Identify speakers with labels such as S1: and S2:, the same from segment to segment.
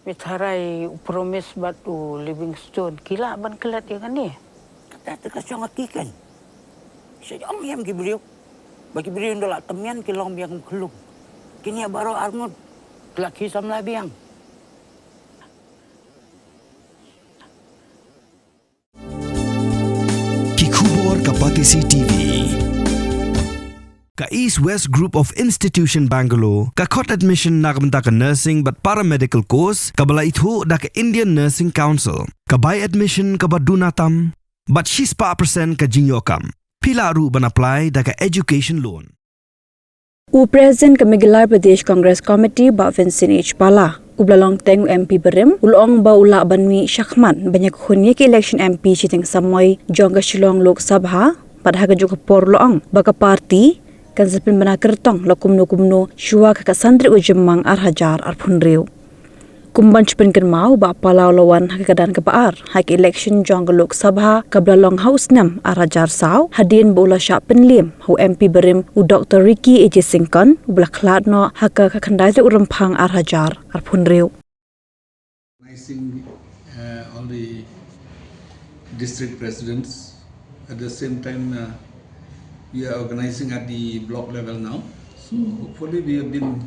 S1: Mitharay promise batu Livingstone. Kila ban kelat ya kan ni?
S2: Kata kasih orang kikan. Saya am yang beliau. Bagi beliau ndola temian kilong biang kelung. Kini baru armut laki samla biang.
S3: Kikubor Kapatisi TV. Ka East West Group of Institution Bangalore, ka Kot Admission nakamta ka Nursing but Paramedical Course, ka bala ithu da ka Indian Nursing Council, ka By Admission ka Badunatam, but 6% ka Jinyokam. Pila ru ban apply da ka Education Loan.
S4: Present Kamigilar Pradesh Congress Committee ba Vincent H. Pala. Ublalong teng MP Berim, ulong ba ula banwi Shakman, banyak hunye ke election MP Shiteng Samoi, jongga Shillong Lok Sabha, padha ka juga por loong, baka party, kan sepin bana kertong lokumno syua ka santri ujemang arhajar arpunriu. Kumban chupin kan mau ba palau lawan hakadan ka paar, hak election jongga Lok Sabha, kablalong house nam arhajar saw, hadin bola syak penlim, hu MP Berim, u Dr. Ricky A.J. Singkon, ublah klat no haka kakandai le urempang arhajar arpunriu.
S5: Organizing all the district presidents. At the same time, we are organizing at the block level now. So hopefully we have been,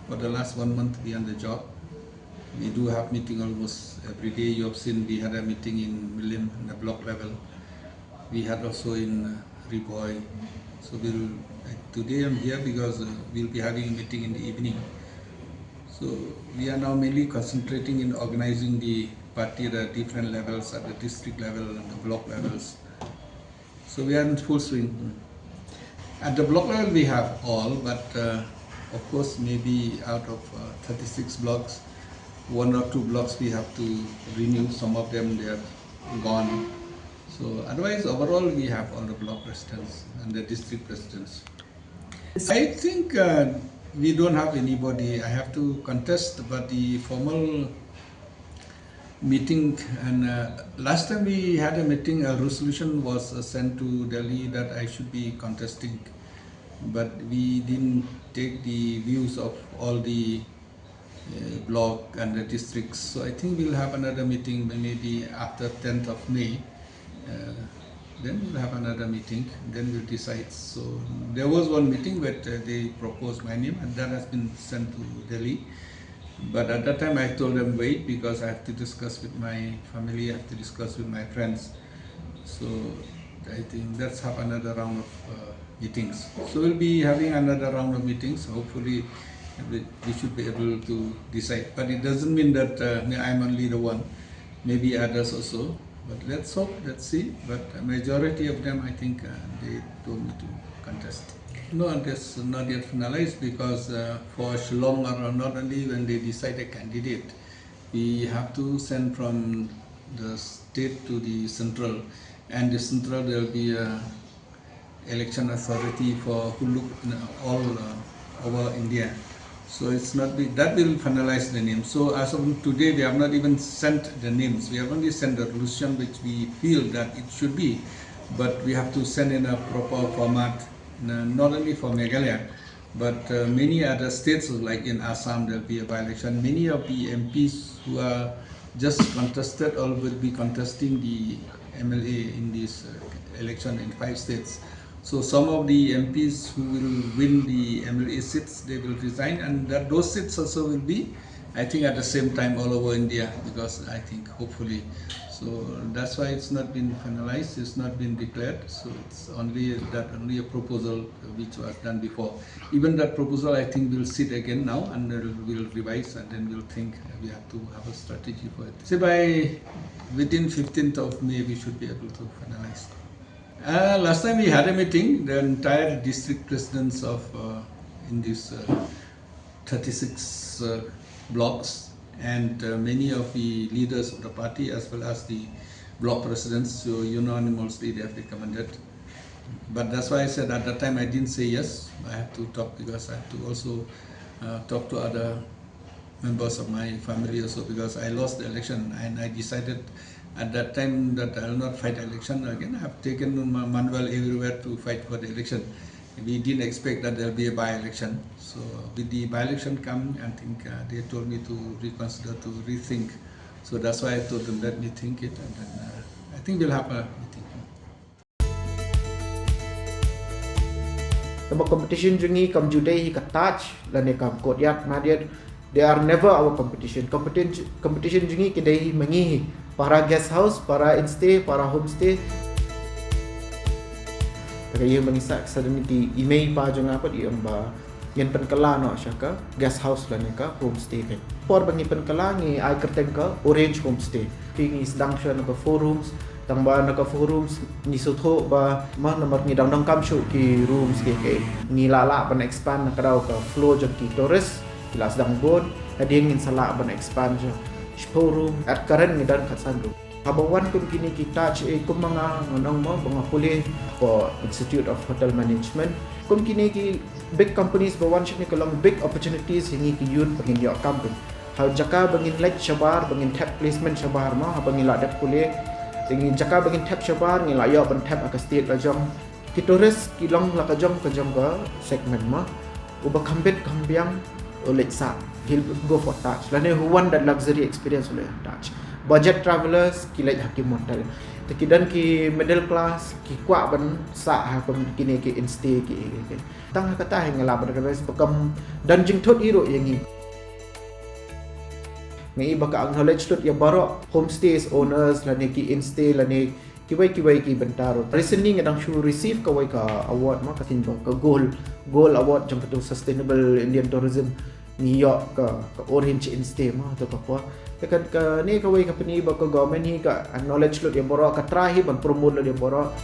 S5: for the last 1 month, we are on the job. We do have meeting almost every day. You have seen we had a meeting in Milim, on the block level. We had also in Riboy. So today I'm here because we'll be having a meeting in the evening. So we are now mainly concentrating in organizing the party at the different levels, at the district level and the block levels. So we are in full swing. At the block level we have all, but of course maybe out of 36 blocks, 1 or 2 blocks we have to renew. Some of them they are gone. So otherwise overall we have all the block presidents and the district presidents. I think we don't have anybody. I have to contest, but the formal meeting, and last time we had a meeting, a resolution was sent to Delhi that I should be contesting, but we didn't take the views of all the block and the districts. So I think we'll have another meeting maybe after 10th of May. Then we'll have another meeting, then we'll decide. So there was one meeting where they proposed my name and that has been sent to Delhi. But at that time I told them wait because I have to discuss with my family, I have to discuss with my friends. So I think let's have another round of meetings. So we'll be having another round of meetings. Hopefully we should be able to decide. But it doesn't mean that I'm only the one, maybe others also. But let's hope, let's see. But a majority of them, I think they told me to contest. No, that's not yet finalized because for Shillong or not only when they decide a candidate, we have to send from the state to the central, and the central there will be a election authority for who look all over India. So it's not that will finalize the names. So as of today, we have not even sent the names. We have only sent the resolution which we feel that it should be, but we have to send in a proper format, not only for Meghalaya, but many other states like in Assam there will be a by-election. Many of the MPs who are just contested or will be contesting the MLA in this election in 5 states. So some of the MPs who will win the MLA seats, they will resign, and those seats also will be, I think, at the same time all over India, because I think hopefully. So that's why it's not been finalized, it's not been declared. So it's only a proposal which was done before. Even that proposal, I think, will sit again now, and we'll revise, and then we'll think we have to have a strategy for it. So within 15th of May, we should be able to finalize. Last time we had a meeting, the entire district presidents of in these 36 blocks, and many of the leaders of the party as well as the block presidents, so unanimously they have recommended. But that's why I said at that time I didn't say yes. I have to talk because I have to also talk to other members of my family also, because I lost the election and I decided at that time that I will not fight election again. I have taken Manuel everywhere to fight for the election. we didn't expect that there'll be a by-election. So with the by-election coming, I think they told me to reconsider, to rethink. So that's why I told them, let me think it, and then I think we'll have a meeting.
S6: The competition jungi kam judai hi touch lane kam kodyat madiat, they are never our competition. Competition jungi kedai mengi para guest house, para instay, para homestay. Kaya mengisak sadani ki email pa jong apa di amba yen penkala no syaka guest house lane ka homestay kan. Por bangi penkala ngi ai kerteng ka orange homestay. Pingi sedang sya no ka 4 rooms. Tamba naka forums ni sotho ba ma nomor ni dang kam shu ki rooms ke ni lala ban expand nak daw ka floor jam ki tourist ila sedang bon hading in sala ban expand jo showroom at current ni dan khatsan do habawan kum kini kita che kum mga ngonong mo mga puli for Institute of Hotel Management kum kini ki big companies bawan shini kalong big opportunities hingi ki youth bangin yo company ha jaka bangin like shabar bangin tap placement shabar ma ha bangin la dak puli ingin jaka bangin tap shabar ngi layo ban tap aka state la jong ki tourist ki long la ka jong ka segment ma uba kambet kambiang oleh sa he'll go for touch lane who want that luxury experience oleh touch budget travelers ki like hakim hotel tekidan ki middle class ki kwa ban sa ha kom kini ki instay ki tang kata ngala ban ka bekam dan jing thot iro yangi ngai baka acknowledge tot ya baro homestays owners lane ki instay lane kiwai ki bentaro recently ngadang shu receive kawai ka award ma katin ka gold award jang to sustainable Indian tourism New York ka orange instay ma to ka tekan ka ni kawai company ba ka government hi ka acknowledge lot ya baro ka try ban promote lo ya baro